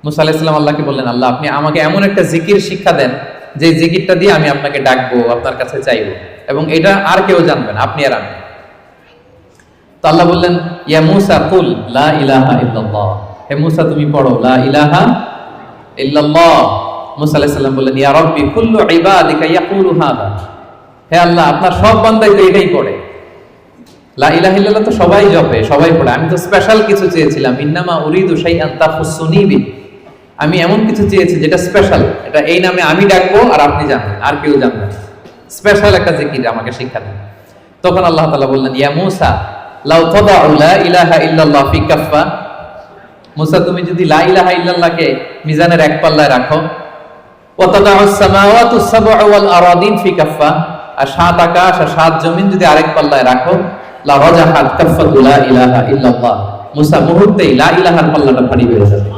মুসা আলাইহিস সালাম আল্লাহকে বললেন, আল্লাহ আপনি আমাকে এমন একটা জিকির শিক্ষা দেন যে জিকিরটা দিয়ে আমি আপনাকে ডাকবো, আপনার কাছে চাইবো, এবং এটা আর কেউ জানবে না, আপনি আর আমি। তো আল্লাহ বললেন, ইয়া মুসা কুল লা ইলাহা ইল্লাল্লাহ, হে মুসা তুমি পড়ো লা ইলাহা ইল্লাল্লাহ। মুসা আলাইহিস সালাম বললেন, ইয়া রাব্বি কুল্লু ইবাদিকা ইয়াকুলু হাদা, হে আল্লাহ আপনার সব বান্দাই তো এটাই পড়ে, লা ইলাহা ইল্লাল্লাহ তো সবাই জপে, সবাই পড়ে, আমি তো স্পেশাল কিছু চেয়েছিলাম, ইন্নামা উরিদু শাইআন তাখুসুনি বি, আমি এমন কিছু চেয়েছি যেটা স্পেশাল, এটা এই নামে আমি ডাকবো আর আপনি জানবেন, আর কেউ জানবেন, স্পেশাল একটা জিকির আমাকে শিক্ষা দেন। তখন আল্লাহ তাআলা বললেন, ইয়া মুসা লাউ তাদাউ লা ইলাহা ইল্লাল্লাহ ফি কাফা, মুসা তুমি যদি লা ইলাহা ইল্লাল্লাহকে মিজানের এক পাল্লায় রাখো, ওয়া তাদাউস সামাওয়াতু সাবউ ওয়াল আরাদিন ফি কাফা, আর সাত আকাশ আর সাত জমিন যদি আরেক পাল্লায় রাখো, লা রাজাহাত কাফাতু লা ইলাহা ইল্লাল্লাহ, মুসা মুহূর্তেই লা ইলাহার পাল্লাটা ভারী হয়ে যাবে।